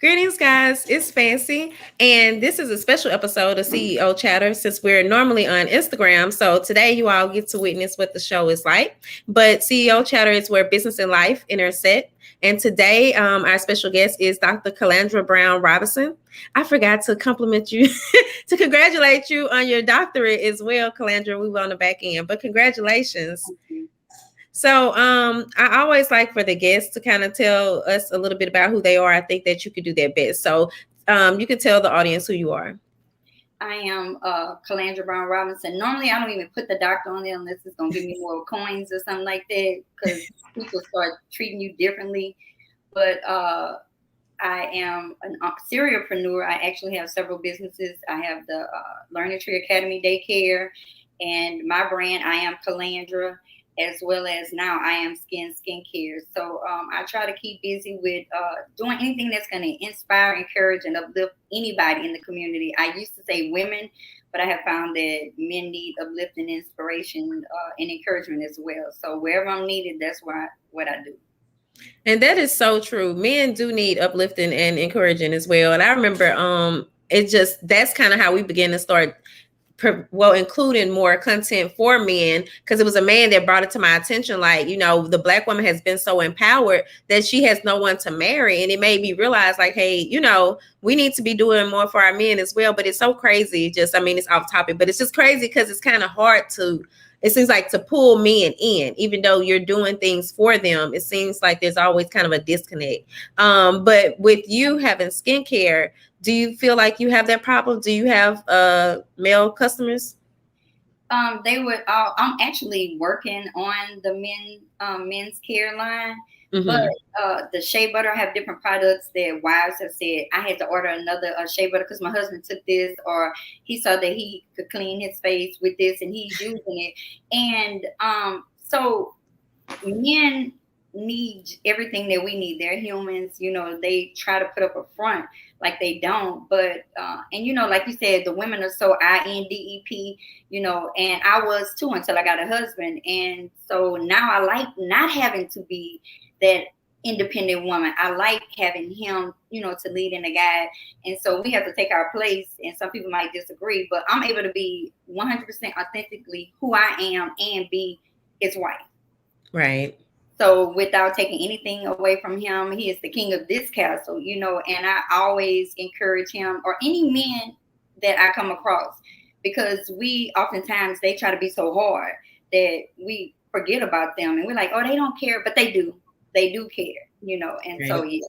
Greetings, guys. It's Fancy, and this is a special episode of CEO Chatter since we're normally on Instagram. So today, you all get to witness what the show is like. But CEO Chatter is where business and life intersect. And today, our special guest is Dr. Calandra Brown Robinson. I forgot to compliment you, to congratulate you on your doctorate as well, Calandra. We were on the back end, but congratulations. So I always like for the guests to kind of tell us a little bit about who they are. I think that you could do that best. So you can tell the audience who you are. I am Calandra Brown Robinson. Normally, I don't even put the doctor on there unless it's going to give me more coins or something like that, because people start treating you differently. But I am a serialpreneur. I actually have several businesses. I have the Learning Tree Academy Daycare, and my brand, I am Calandra, as well as now I am Skyn Skincare. So I try to keep busy with doing anything that's going to inspire, encourage, and uplift anybody in the community. I used to say women, but I have found that men need uplifting, inspiration, and encouragement as well. So wherever I'm needed, that's what I do. And that is so true. Men do need uplifting and encouraging as well. And I remember that's kind of how we began to start including more content for men, because it was a man that brought it to my attention. Like, the Black woman has been so empowered that she has no one to marry. And it made me realize, like, hey, we need to be doing more for our men as well. But it's so crazy. It's off topic, but it's just crazy because it's kind of hard it seems like to pull men in, even though you're doing things for them. It seems like there's always kind of a disconnect. But with you having skincare, do you feel like you have that problem? Do you have male customers? I'm actually working on the men's care line. Mm-hmm. But the shea butter, I have different products that wives have said I had to order another shea butter because my husband took this, or he saw that he could clean his face with this and he's using it. And so men need everything that we need. They're humans, they try to put up a front like they don't. But and like you said, the women are so INDEP, and I was too until I got a husband. And so now I like not having to be that independent woman. I like having him, to lead and to guide. And so we have to take our place, and some people might disagree, but I'm able to be 100% authentically who I am and be his wife. Right. So without taking anything away from him, he is the king of this castle, and I always encourage him or any men that I come across, because oftentimes they try to be so hard that we forget about them, and we're like, oh, they don't care, but they do care, and right. So yeah.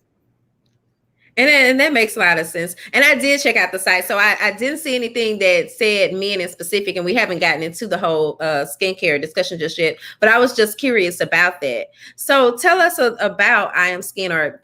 And that makes a lot of sense. And I did check out the site. So I didn't see anything that said men in specific, and we haven't gotten into the whole skincare discussion just yet. But I was just curious about that. So tell us about I Am Skyn, or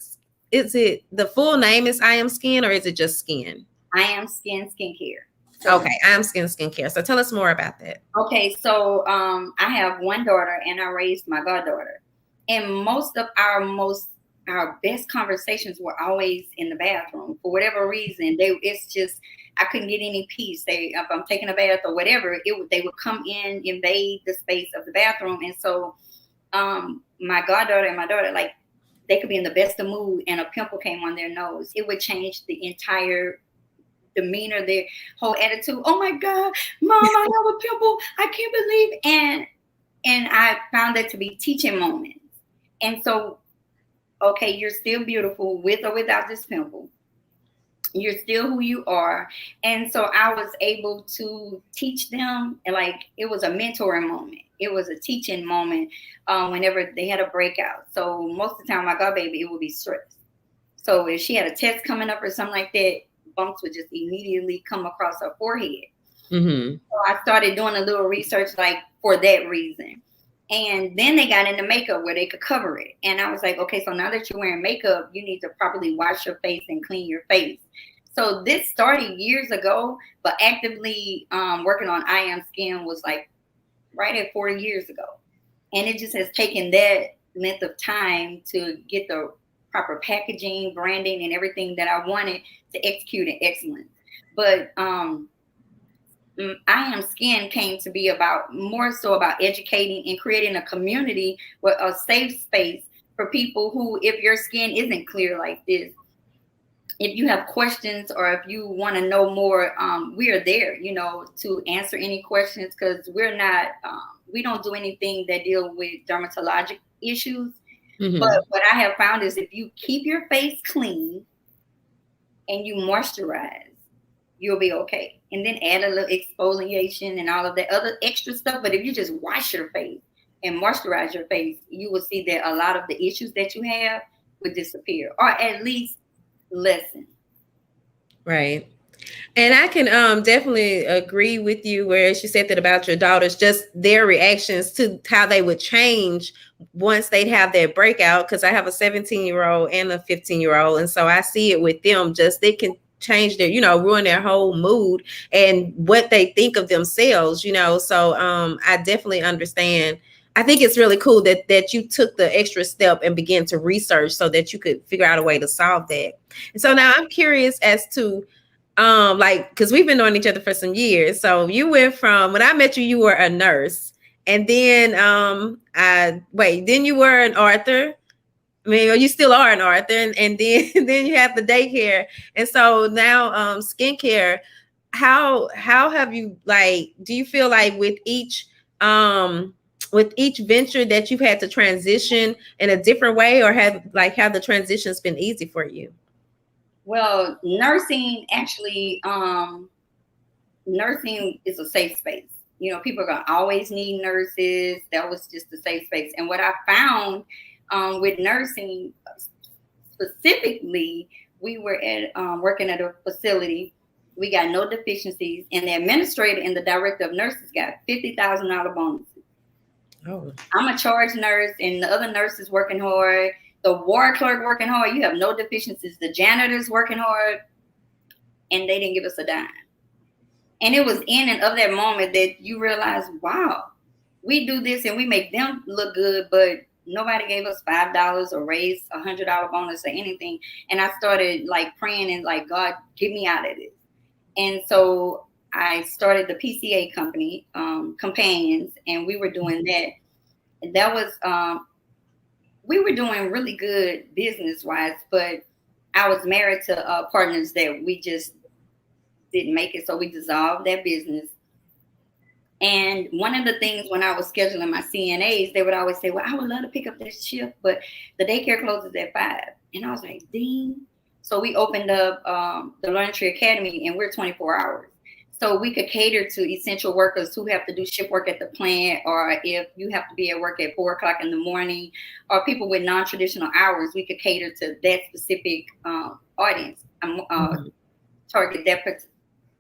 is it the full name is I Am Skyn, or is it just Skyn? I Am Skyn Skincare. Okay, I Am Skyn Skincare. So tell us more about that. Okay, so I have one daughter, and I raised my goddaughter. And most of our best conversations were always in the bathroom. For whatever reason, it's just I couldn't get any peace. If I'm taking a bath or whatever, they would come in, invade the space of the bathroom. And so my goddaughter and my daughter, like, they could be in the best of mood and a pimple came on their nose. It would change the entire demeanor, their whole attitude. Oh my God, Mom, I have a pimple. I can't believe. And I found that to be teaching moments. And so, okay, you're still beautiful with or without this pimple. You're still who you are. And so I was able to teach them, and like it was a mentoring moment. It was a teaching moment whenever they had a breakout. So most of the time, my godbaby, it would be stress. So if she had a test coming up or something like that, bumps would just immediately come across her forehead. Mm-hmm. So I started doing a little research, like, for that reason. And then they got into makeup where they could cover it. And I was like, okay, so now that you're wearing makeup, you need to properly wash your face and clean your face. So this started years ago, but actively working on I Am Skyn was like right at 4 years ago. And it just has taken that length of time to get the proper packaging, branding, and everything that I wanted to execute in excellence. But I Am Skyn came to be more so about educating and creating a community with a safe space for people who, if your skin isn't clear like this, if you have questions or if you want to know more, we are there, you know, to answer any questions, because we're not, we don't do anything that deal with dermatologic issues. But what I have found is if you keep your face clean and you moisturize, you'll be okay. And then add a little exfoliation and all of that other extra stuff. But if you just wash your face and moisturize your face, you will see that a lot of the issues that you have would disappear, or at least lessen. Right. And I can definitely agree with you where she said that about your daughters, just their reactions to how they would change once they'd have their breakout. Because I have a 17-year-old and a 15-year-old. And so I see it with them, just they can change their, you know, ruin their whole mood and what they think of themselves, you know. So I definitely understand. I think it's really cool that you took the extra step and began to research so that you could figure out a way to solve that. And so now I'm curious as to like, because we've been knowing each other for some years. So you went from, when I met you, you were a nurse, and then then you were an author. I mean, you still are an author, and then then you have the daycare, and so now skincare. How have you, like, do you feel like with each venture that you've had to transition in a different way, or have the transitions been easy for you? Well, nursing actually, nursing is a safe space. You know, people are gonna always need nurses. That was just a safe space. And what I found with nursing specifically, we were at working at a facility. We got no deficiencies, and the administrator and the director of nurses got $50,000 bonuses. Oh, I'm a charge nurse, and the other nurses working hard. The ward clerk working hard. You have no deficiencies. The janitors working hard, and they didn't give us a dime. And it was in and of that moment that you realize, wow, we do this and we make them look good, but nobody gave us $5 or raised $100 bonus or anything. And I started like praying and like, God, get me out of this. And so I started the PCA company, Companions, and we were doing that. And that was, we were doing really good business wise, but I was married to partners that we just didn't make it. So we dissolved that business. And one of the things when I was scheduling my CNAs, they would always say, well, I would love to pick up this shift, but the daycare closes at 5. And I was like, dang. So we opened up the Learning Tree Academy, and we're 24 hours. So we could cater to essential workers who have to do shift work at the plant, or if you have to be at work at 4 o'clock in the morning, or people with non-traditional hours, we could cater to that specific audience, target that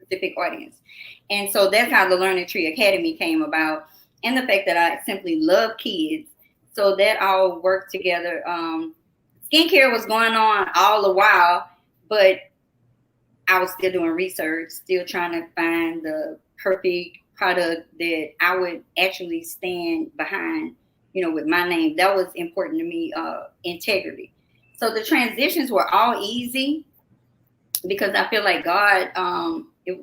specific audience. And so that's how the Learning Tree Academy came about, and the fact that I simply love kids. So that all worked together. Skincare was going on all the while, but I was still doing research, still trying to find the perfect product that I would actually stand behind, you know, with my name. That was important to me, integrity. So the transitions were all easy because I feel like God,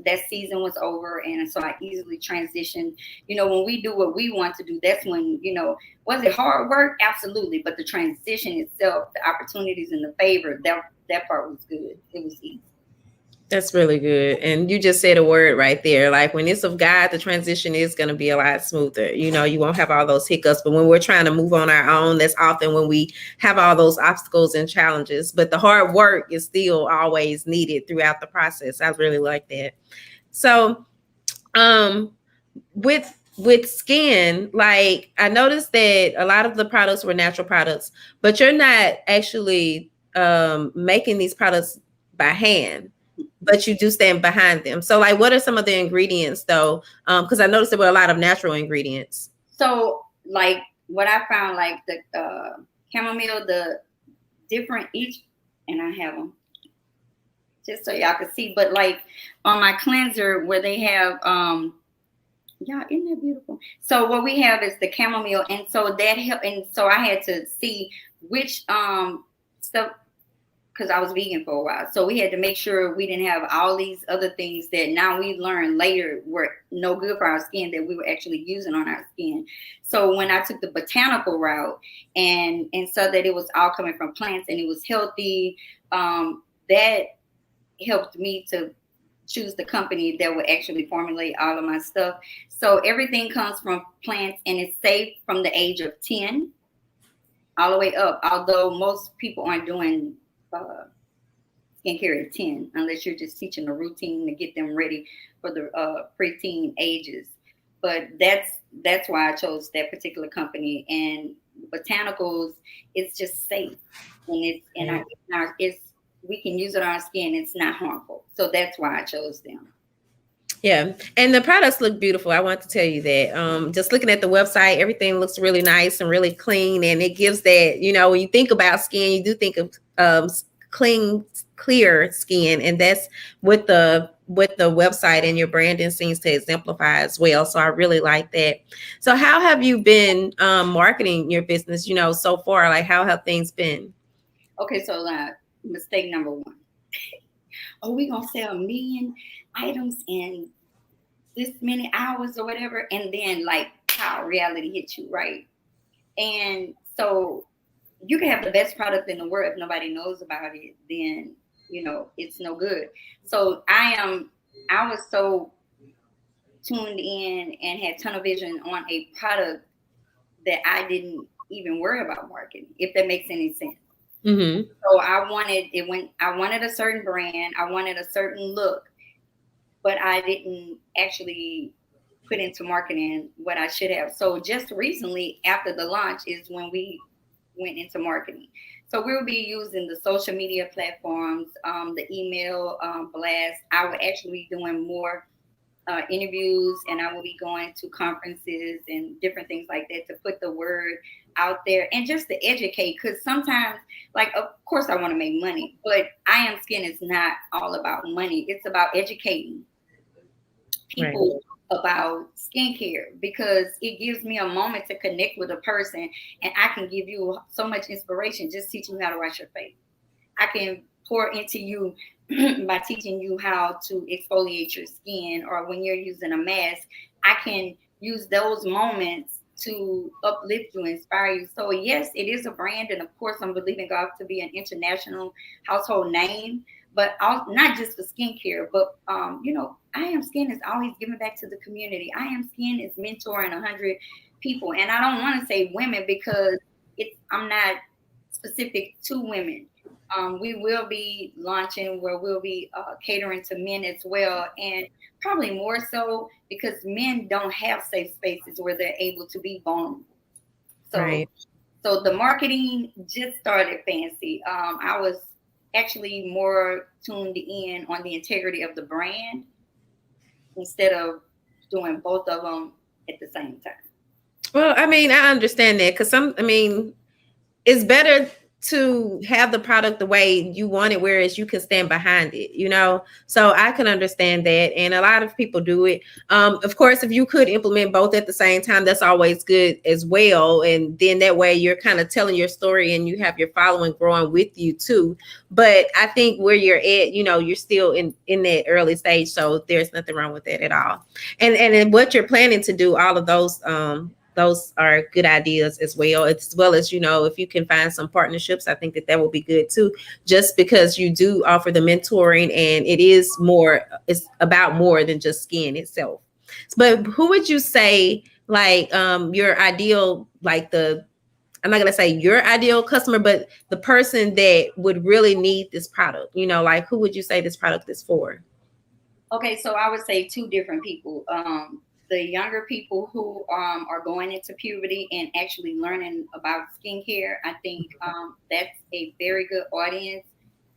that season was over. And so I easily transitioned. You know, when we do what we want to do, that's when, you know, was it hard work? Absolutely. But the transition itself, the opportunities and the favor, that part was good. It was easy. that's really good. And you just said a word right there. Like, when it's of God, the transition is going to be a lot smoother. You know, you won't have all those hiccups. But when we're trying to move on our own, that's often when we have all those obstacles and challenges. But the hard work is still always needed throughout the process. I really like that. So, with skin, like, I noticed that a lot of the products were natural products, but you're not actually making these products by hand, but you do stand behind them. So, like, what are some of the ingredients though? Because I noticed there were a lot of natural ingredients. So, like, what I found, like the chamomile, the different each, and I have them just so y'all can see. But like on my cleanser, where they have y'all, isn't that beautiful? So what we have is the chamomile, and so that helped. And so I had to see which stuff, because I was vegan for a while. So we had to make sure we didn't have all these other things that now we learned later were no good for our skin, that we were actually using on our skin. So when I took the botanical route and saw that it was all coming from plants and it was healthy, that helped me to choose the company that would actually formulate all of my stuff. So everything comes from plants and it's safe from the age of 10 all the way up. Although most people aren't doing skincare at 10 unless you're just teaching a routine to get them ready for the preteen ages. But that's why I chose that particular company. And botanicals, it's just safe, and it's we can use it on our skin. It's not harmful, so that's why I chose them. Yeah, and the products look beautiful. I want to tell you that. Just looking at the website, everything looks really nice and really clean, and it gives that. When you think about skin, you do think of clean, clear skin, and that's what the website and your branding seems to exemplify as well. So I really like that. So how have you been marketing your business? So far, like how have things been? Okay, so mistake number one. Oh, we gonna sell 1,000,000 items in this many hours or whatever, and then like how reality hits you, right? And so you can have the best product in the world if nobody knows about it, then it's no good. So I was so tuned in and had tunnel vision on a product that I didn't even worry about marketing, if that makes any sense. Mm-hmm. So I wanted a certain brand, I wanted a certain look, but I didn't actually put into marketing what I should have. So just recently after the launch is when we went into marketing. So we will be using the social media platforms, the email blast. I will actually be doing more interviews, and I will be going to conferences and different things like that to put the word out there and just to educate. Because sometimes, like, of course, I want to make money, but I Am Skyn is not all about money. It's about educating Right. people about skincare, because it gives me a moment to connect with a person, and I can give you so much inspiration just teaching you how to wash your face. I can pour into you by teaching you how to exfoliate your skin, or when you're using a mask, I can use those moments to uplift you, inspire you. So yes, it is a brand, and of course, I'm believing God to be an international household name, but not just for skincare, but I Am Skyn is always giving back to the community. I Am Skyn is mentoring 100 people, and I don't want to say women because I'm not specific to women. We will be launching where we'll be catering to men as well, and probably more so because men don't have safe spaces where they're able to be vulnerable. So, Right. so the marketing just started fancy. I was actually more tuned in on the integrity of the brand instead of doing both of them at the same time. Well, I mean, I understand that because it's better to have the product the way you want it, whereas you can stand behind it. So I can understand that, and a lot of people do it. Of course, if you could implement both at the same time, that's always good as well, and then that way you're kind of telling your story and you have your following growing with you too. But I think where you're at, you're still in that early stage, so there's nothing wrong with that at all. And what you're planning to do, all of those are good ideas as well as if you can find some partnerships, I think that will be good too, just because you do offer the mentoring, and it's about more than just skin itself. But who would you say, like, your ideal, like, I'm not going to say your ideal customer, but the person that would really need this product, like, who would you say this product is for? Okay, so I would say two different people. The younger people who are going into puberty and actually learning about skincare. I think that's a very good audience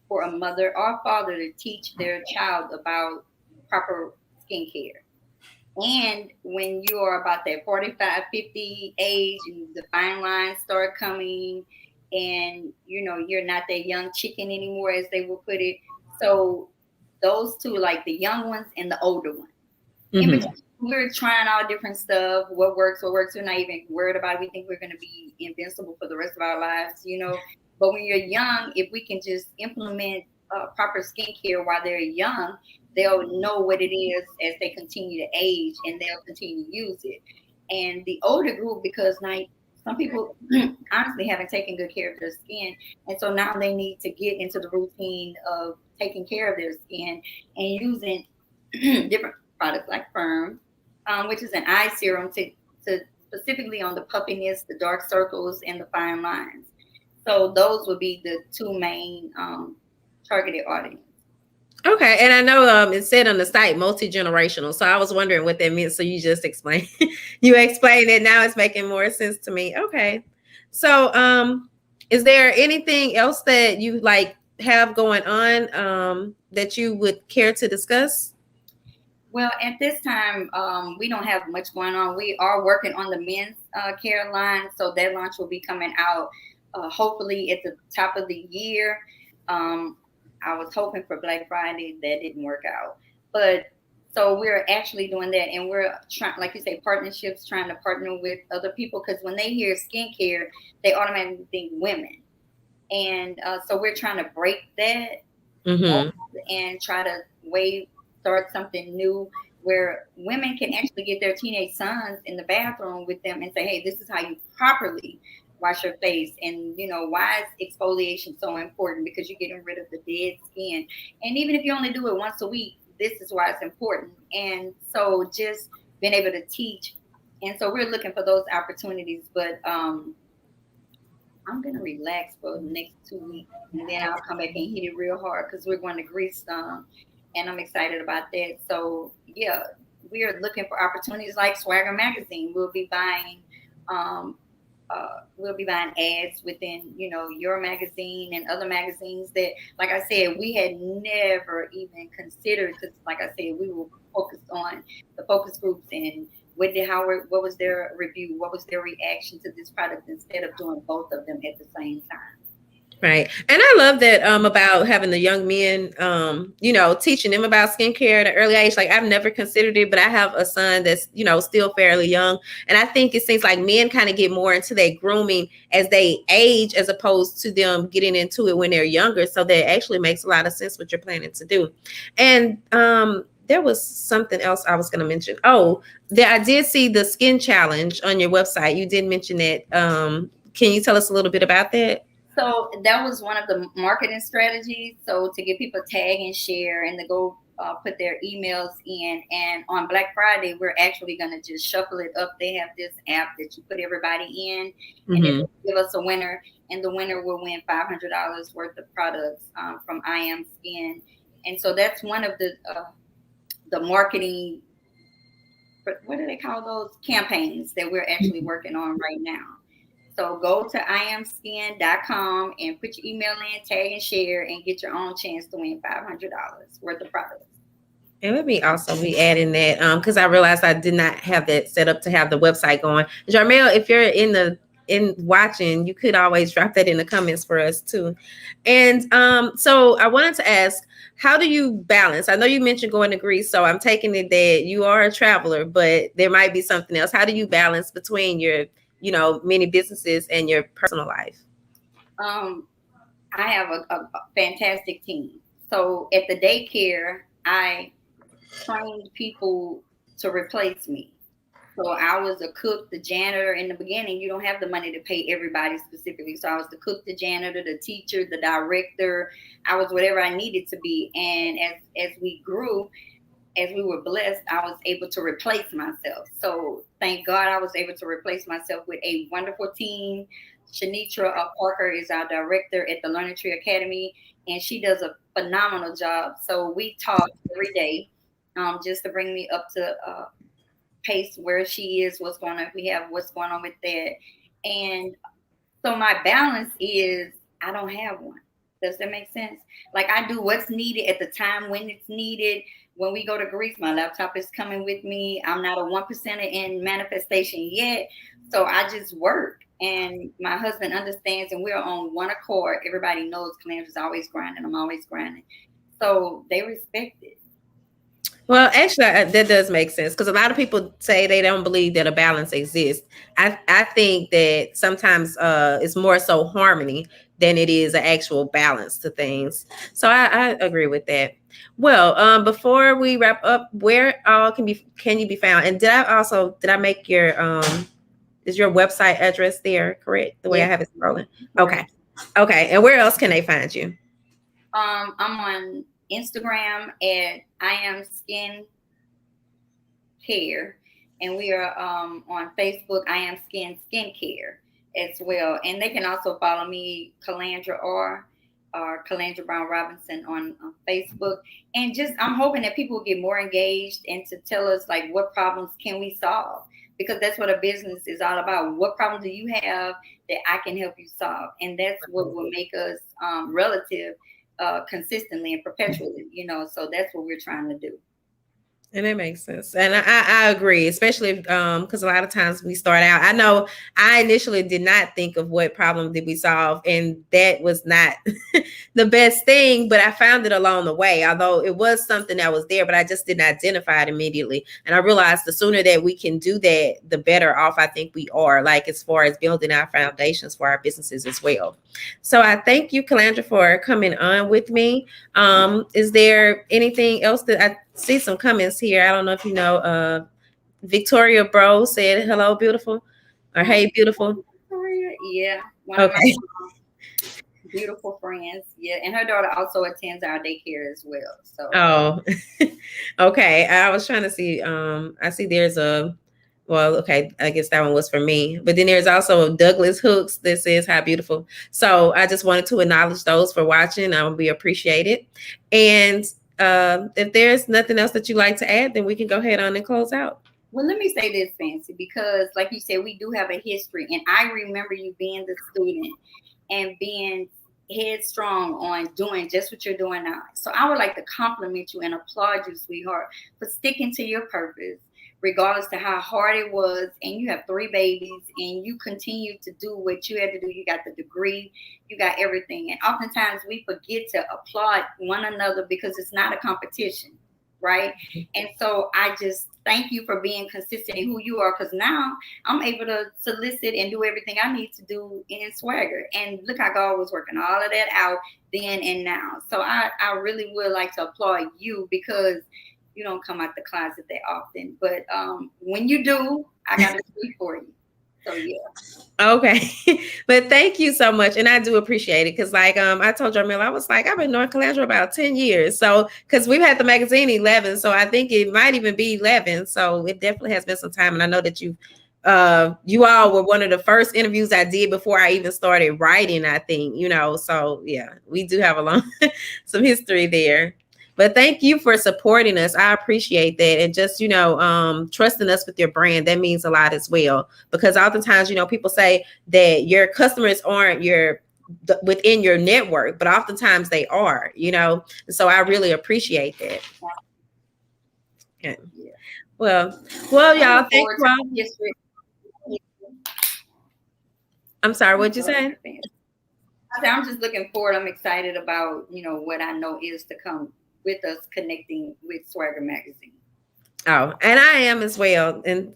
for a mother or father to teach their child about proper skincare. And when you are about that 45, 50 age and the fine lines start coming, and you're not that young chicken anymore, as they will put it. So those two, like the young ones and the older ones. In Mm-hmm. between, we're trying all different stuff. What works, what works. We're not even worried about it. We think we're going to be invincible for the rest of our lives. But when you're young, if we can just implement proper skincare while they're young, they'll know what it is as they continue to age, and they'll continue to use it. And the older group, because now some people honestly haven't taken good care of their skin, and so now they need to get into the routine of taking care of their skin and using different products like Firm, which is an eye serum to specifically on the puffiness, the dark circles, and the fine lines. So those would be the two main targeted audience. Okay, and I know it said on the site multi-generational, so I was wondering what that meant. So you just explained, you explained it. Now it's making more sense to me. Okay, so is there anything else that you like have going on that you would care to discuss? Well, at this time, we don't have much going on. We are working on the men's care line, so that launch will be coming out hopefully at the top of the year. Um, I was hoping for Black Friday, that didn't work out, but so we're actually doing that, and we're trying, like you say, partnerships, trying to partner with other people because when they hear skincare, they automatically think women, and so we're trying to break that Mm-hmm. and try to start something new where women can actually get their teenage sons in the bathroom with them and say, hey, this is how you properly wash your face. And, why is exfoliation so important? Because you're getting rid of the dead skin. And even if you only do it once a week, this is why it's important. And so just being able to teach. And so we're looking for those opportunities. But I'm gonna relax for the next 2 weeks, and then I'll come back and hit it real hard because we're going to Greece, and I'm excited about that. So yeah, we are looking for opportunities like Swagger Magazine. Um, we'll be buying ads within your magazine and other magazines that, like I said, we had never even considered because, like I said, we were focused on the focus groups and what was their review, what was their reaction to this product instead of doing both of them at the same time. Right. And I love that about having the young men, teaching them about skincare at an early age. Like I've never considered it, but I have a son that's, still fairly young. And I think it seems like men kind of get more into their grooming as they age as opposed to them getting into it when they're younger. So that actually makes a lot of sense what you're planning to do. And there was something else I was going to mention. Oh, I did see the skin challenge on your website. You did mention that. Can you tell us a little bit about that? So that was one of the marketing strategies. So to get people tag and share and to go put their emails in. And on Black Friday, we're actually going to just shuffle it up. They have this app that you put everybody in, and Mm-hmm. it give us a winner, and the winner will win $500 worth of products from I Am Skin. And so that's one of the marketing. What do they call those campaigns that we're actually working on right now? So go to iamskin.com and put your email in, tag and share, and get your own chance to win $500 worth of products. And let me also be adding that because I realized I did not have that set up to have the website going. Jarmel, if you're in watching, you could always drop that in the comments for us too. And so I wanted to ask, how do you balance? I know you mentioned going to Greece, so I'm taking it that you are a traveler, but there might be something else. How do you balance between your, many businesses and your personal life? Um, I have a fantastic team. So at the daycare, I trained people to replace me. So I was a cook, the janitor. In the beginning, you don't have the money to pay everybody specifically. So I was the cook, the janitor, the teacher, the director. I was whatever I needed to be. And as we grew, as we were blessed, I was able to replace myself. So thank God I was able to replace myself with a wonderful team. Shanitra Parker is our director at the Learning Tree Academy, and she does a phenomenal job. So we talk every day just to bring me up to pace where she is, what's going on, if we have what's going on with that. And so my balance is I don't have one. Does that make sense? Like I do what's needed at the time when it's needed. When we go to Greece, my laptop is coming with me. I'm not a 1%er in manifestation yet. So I just work. And my husband understands and we're on one accord. Everybody knows Calandra's always grinding. I'm always grinding. So they respect it. Well, actually, that does make sense because a lot of people say they don't believe that a balance exists. I think that sometimes it's more so harmony than it is an actual balance to things. So I agree with that. Well, before we wrap up, where all can you be found? And did I make your Is your website address there correct? The way I have it scrolling. Okay. Correct. Okay. And where else can they find you? I'm on Instagram at I am Skyn Care, and we are on Facebook. I am Skyn Skincare as well, and they can also follow me, Calandra or Calandra Brown Robinson on Facebook. And just I'm hoping that people get more engaged and to tell us like what problems can we solve, because that's what a business is all about. What problems do you have that I can help you solve, and that's what will make us relative consistently and perpetually. So that's what we're trying to do. And it makes sense. And I agree, especially because a lot of times we start out. I know I initially did not think of what problem did we solve, and that was not the best thing, but I found it along the way, although it was something that was there, but I just didn't identify it immediately. And I realized the sooner that we can do that, the better off I think we are, like as far as building our foundations for our businesses as well. So I thank you, Calandra, for coming on with me. Is there anything else that I see some comments here? I don't know if you know, Victoria Bro said, hello, beautiful, or hey, beautiful. Victoria, yeah. One of my beautiful friends. Yeah. And her daughter also attends our daycare as well. So. Oh, okay. I was trying to see, I see there's well, okay, I guess that one was for me. But then there's also Douglas Hooks that says, hi, beautiful. So I just wanted to acknowledge those for watching. We appreciate it. And if there's nothing else that you'd like to add, then we can go ahead on and close out. Well, let me say this, Fancy, because like you said, we do have a history. And I remember you being the student and being headstrong on doing just what you're doing now. So I would like to compliment you and applaud you, sweetheart, for sticking to your purpose, regardless to how hard it was. And you have 3 babies and you continue to do what you had to do. You got the degree, you got everything. And oftentimes we forget to applaud one another because it's not a competition, right? And so I just thank you for being consistent in who you are, because now I'm able to solicit and do everything I need to do in Swagger. And look how God was working all of that out then and now. So I really would like to applaud you, because you don't come out the closet that often. But when you do, I got to speak for you. So yeah. Okay. But thank you so much. And I do appreciate it. Cause like I told Jarmila, I was like, I've been knowing Calandra about 10 years. So because we've had the magazine 11. So I think it might even be 11. So it definitely has been some time. And I know that you all were one of the first interviews I did before I even started writing, I think, so yeah, we do have a long some history there. But thank you for supporting us. I appreciate that. And just, trusting us with your brand. That means a lot as well. Because oftentimes, people say that your customers aren't within your network, but oftentimes they are, And so I really appreciate that. Yeah. Well, y'all, thank you. I'm sorry, what'd you say? I'm just looking forward. I'm excited about, what I know is to come with us connecting with Swagger Magazine. Oh, and I am as well. And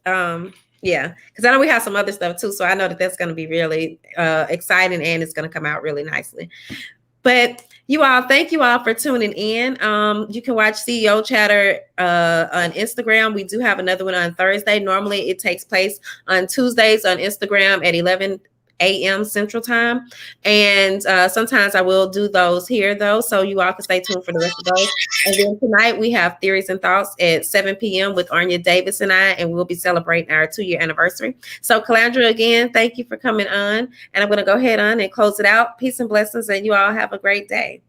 yeah, because I know we have some other stuff too. So I know that that's going to be really exciting, and it's going to come out really nicely. But thank you all for tuning in. You can watch CEO Chatter on Instagram. We do have another one on Thursday. Normally it takes place on Tuesdays on Instagram at 11 a.m. Central Time. And sometimes I will do those here though. So you all can stay tuned for the rest of those. And then tonight we have Theories and Thoughts at 7 p.m. with Arnya Davis and I, and we'll be celebrating our 2-year anniversary. So Calandra, again, thank you for coming on. And I'm going to go ahead on and close it out. Peace and blessings, and you all have a great day.